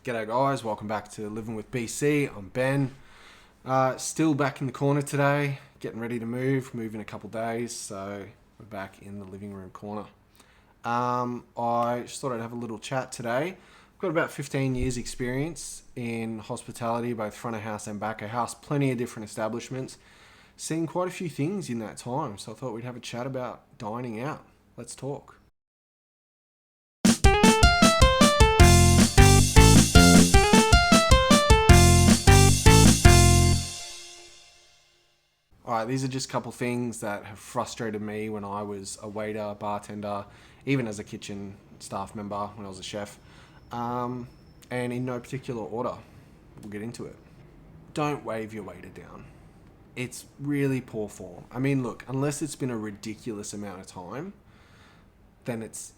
G'day guys, welcome back to Living with BC. I'm Ben. Still back in the corner today, getting ready to move in a couple days, so we're back in the living room corner. I just thought I'd have a little chat today. I've got about 15 years experience in hospitality, both front of house and back of house, plenty of different establishments, seen quite a few things in that time, so I thought we'd have a chat about dining out. Let's talk. All right, these are just a couple things that have frustrated me when I was a waiter, bartender, even as a kitchen staff member when I was a chef. And in no particular order, we'll get into it. Don't wave your waiter down. It's really poor form. I mean, look, unless it's been a ridiculous amount of time, then it's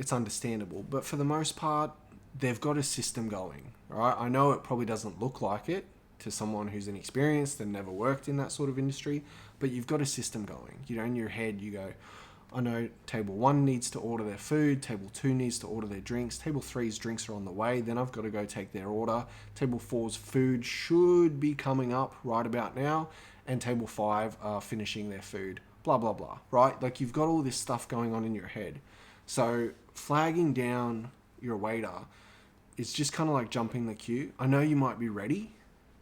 understandable. But for the most part, they've got a system going, right? I know it probably doesn't look like it to someone who's inexperienced and never worked in that sort of industry, but you've got a system going. In your head, you go, I know table 1 needs to order their food, table 2 needs to order their drinks, table 3's drinks are on the way, then I've got to go take their order, table 4's food should be coming up right about now, and table 5 are finishing their food, blah, blah, blah, right? Like, you've got all this stuff going on in your head. So flagging down your waiter is just kind of like jumping the queue. I know you might be ready,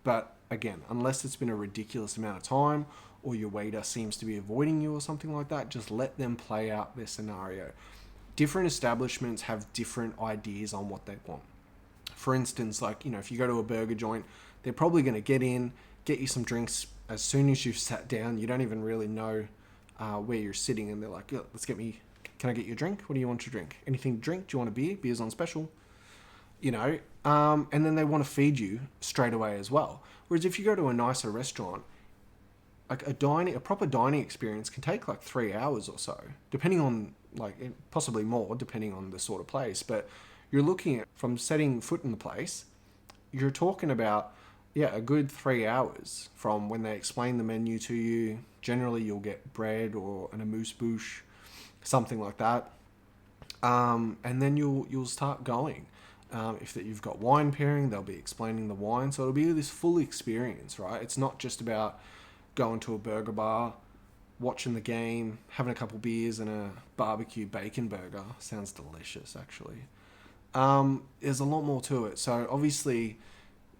but again, unless it's been a ridiculous amount of time or your waiter seems to be avoiding you or something like that, just let them play out their scenario. Different establishments have different ideas on what they want. For instance, if you go to a burger joint, they're probably going to get you some drinks as soon as you've sat down. You don't even really know where you're sitting, and they're like, can I get you a drink? What do you want to drink? Anything to drink? Do you want a beer? Beer's on special. And then they want to feed you straight away as well. Whereas if you go to a nicer restaurant, like a proper dining experience can take like 3 hours or so, depending on possibly more, depending on the sort of place. But you're looking at, from setting foot in the place, you're talking about, a good 3 hours from when they explain the menu to you. Generally, you'll get bread or an amuse-bouche, something like that. And then you'll start going. If you've got wine pairing, they'll be explaining the wine. So it'll be this full experience, right? It's not just about going to a burger bar, watching the game, having a couple beers and a barbecue bacon burger. Sounds delicious, actually. There's a lot more to it. So obviously,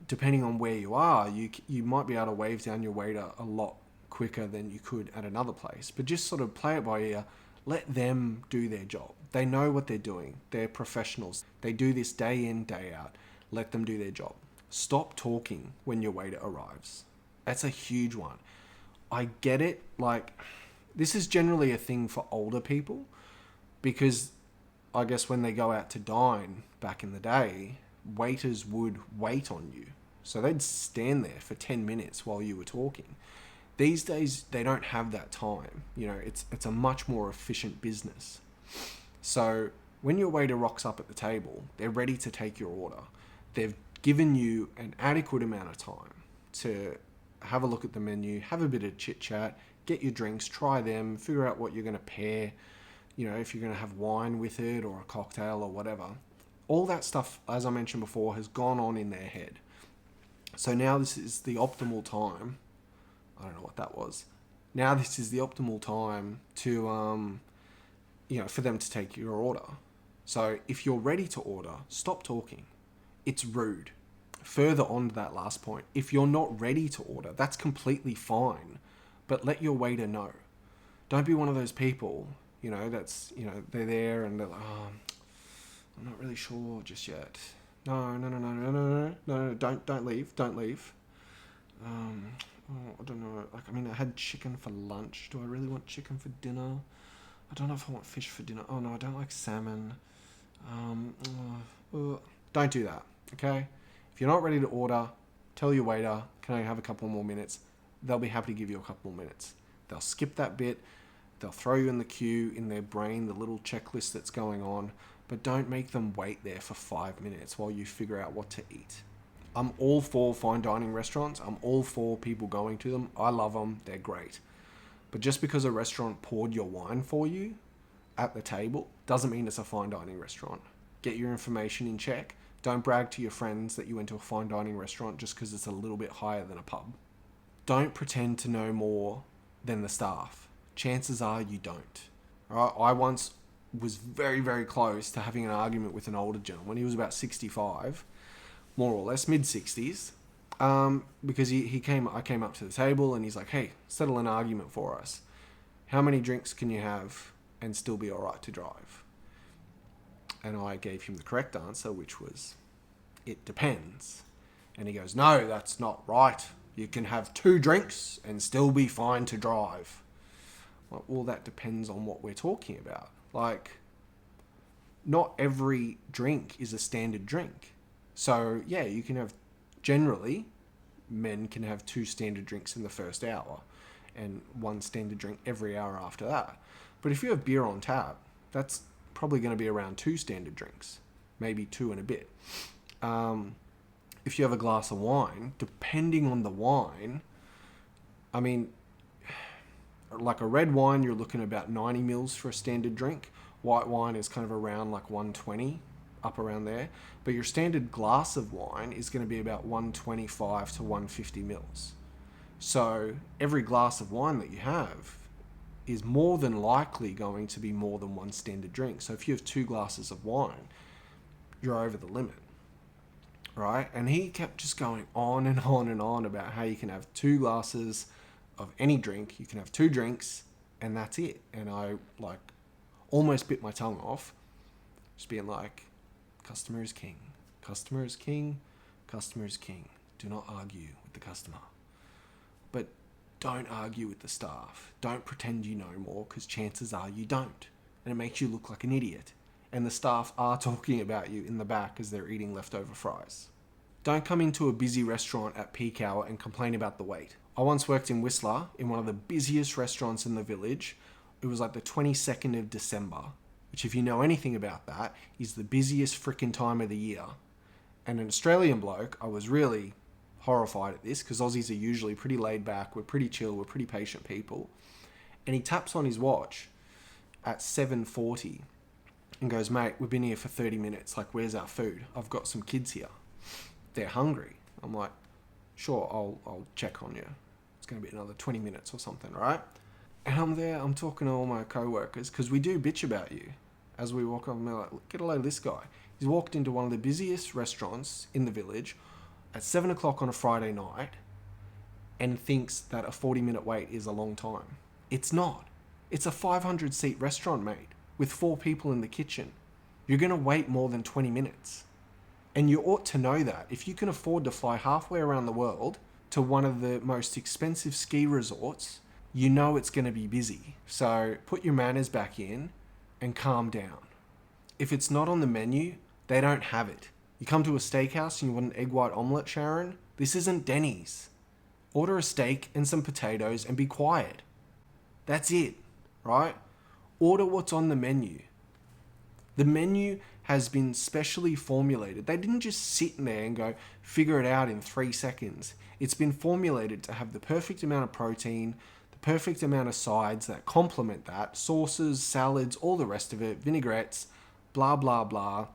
depending on where you are, you might be able to wave down your waiter a lot quicker than you could at another place. But just sort of play it by ear. Let them do their job. They know what they're doing. They're professionals. They do this day in, day out. Let them do their job. Stop talking when your waiter arrives. That's a huge one. I get it. This is generally a thing for older people, because I guess when they go out to dine back in the day, waiters would wait on you. So they'd stand there for 10 minutes while you were talking. These days, they don't have that time. It's a much more efficient business. So when your waiter rocks up at the table, they're ready to take your order. They've given you an adequate amount of time to have a look at the menu, have a bit of chit chat, get your drinks, try them, figure out what you're going to pair, if you're going to have wine with it or a cocktail or whatever. All that stuff, as I mentioned before, has gone on in their head. So now this is the optimal time. I don't know what that was. Now this is the optimal time to, for them to take your order. So if you're ready to order, stop talking. It's rude. Further on to that last point, if you're not ready to order, that's completely fine, but let your waiter know. Don't be one of those people, they're there and they're like, I'm not really sure just yet. No, don't leave. I don't know. I had chicken for lunch. Do I really want chicken for dinner? I don't know if I want fish for dinner. Oh no, I don't like salmon. Don't do that, okay? If you're not ready to order, tell your waiter, can I have a couple more minutes? They'll be happy to give you a couple more minutes. They'll skip that bit. They'll throw you in the queue in their brain, the little checklist that's going on, but don't make them wait there for 5 minutes while you figure out what to eat. I'm all for fine dining restaurants. I'm all for people going to them. I love them. They're great. But just because a restaurant poured your wine for you at the table doesn't mean it's a fine dining restaurant. Get your information in check. Don't brag to your friends that you went to a fine dining restaurant just because it's a little bit higher than a pub. Don't pretend to know more than the staff. Chances are you don't. All right? I once was very, very close to having an argument with an older gentleman. He was about 65, more or less, mid-60s. Because I came up to the table and he's like, hey, settle an argument for us. How many drinks can you have and still be all right to drive? And I gave him the correct answer, which was, it depends. And he goes, no, that's not right. You can have 2 drinks and still be fine to drive. Well, that depends on what we're talking about. Like, not every drink is a standard drink. So, yeah, you can have, generally, men can have 2 standard drinks in the first hour and 1 standard drink every hour after that. But if you have beer on tap, that's probably going to be around 2 standard drinks, maybe 2 and a bit. If you have a glass of wine, depending on the wine, I mean, like a red wine, you're looking at about 90 mils for a standard drink. White wine is kind of around like 120, up around there. But your standard glass of wine is going to be about 125 to 150 mils. So every glass of wine that you have is more than likely going to be more than 1 standard drink. So if you have 2 glasses of wine, you're over the limit, right? And he kept just going on and on and on about how you can have 2 glasses of any drink, you can have 2 drinks, and that's it. And I like almost bit my tongue off, just being like, customer is king, customer is king, customer is king. Do not argue with the customer. But don't argue with the staff. Don't pretend you know more, because chances are you don't. And it makes you look like an idiot. And the staff are talking about you in the back as they're eating leftover fries. Don't come into a busy restaurant at peak hour and complain about the wait. I once worked in Whistler in one of the busiest restaurants in the village. It was like the 22nd of December, which, if you know anything about that, is the busiest frickin' time of the year. And an Australian bloke, I was really horrified at this, because Aussies are usually pretty laid back, we're pretty chill, we're pretty patient people. And he taps on his watch at 7:40 and goes, mate, we've been here for 30 minutes. Like, where's our food? I've got some kids here. They're hungry. I'm like, sure, I'll check on you. It's going to be another 20 minutes or something, right? And I'm there, I'm talking to all my co-workers, because we do bitch about you. As we walk up, I'm like, get a load of this guy. He's walked into one of the busiest restaurants in the village at 7 o'clock on a Friday night and thinks that a 40-minute wait is a long time. It's not. It's a 500-seat restaurant, mate, with 4 people in the kitchen. You're going to wait more than 20 minutes. And you ought to know that. If you can afford to fly halfway around the world to one of the most expensive ski resorts, you know it's going to be busy. So put your manners back in and calm down. If it's not on the menu, they don't have it. You come to a steakhouse and you want an egg white omelette, Sharon? This isn't Denny's. Order a steak and some potatoes and be quiet. That's it, right? Order what's on the menu. The menu has been specially formulated. They didn't just sit in there and go, figure it out in 3 seconds. It's been formulated to have the perfect amount of protein, the perfect amount of sides that complement that, sauces, salads, all the rest of it, vinaigrettes, blah, blah, blah.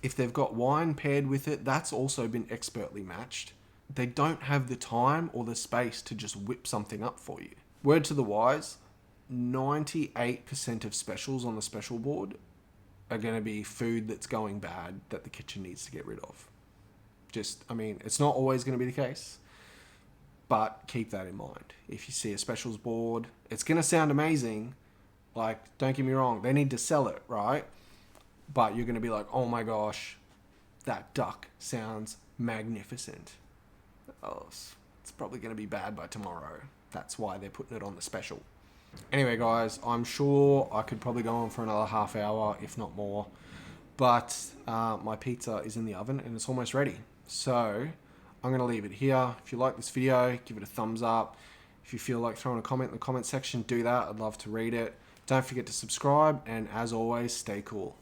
If they've got wine paired with it, that's also been expertly matched. They don't have the time or the space to just whip something up for you. Word to the wise, 98% of specials on the special board are going to be food that's going bad that the kitchen needs to get rid of. It's not always going to be the case, but keep that in mind. If you see a specials board, it's going to sound amazing. Like, don't get me wrong, they need to sell it, right? But you're going to be like, oh my gosh, that duck sounds magnificent. Oh, it's probably going to be bad by tomorrow. That's why they're putting it on the special. Anyway, guys, I'm sure I could probably go on for another half hour, if not more. But my pizza is in the oven and it's almost ready. So I'm going to leave it here. If you like this video, give it a thumbs up. If you feel like throwing a comment in the comment section, do that. I'd love to read it. Don't forget to subscribe. And as always, stay cool.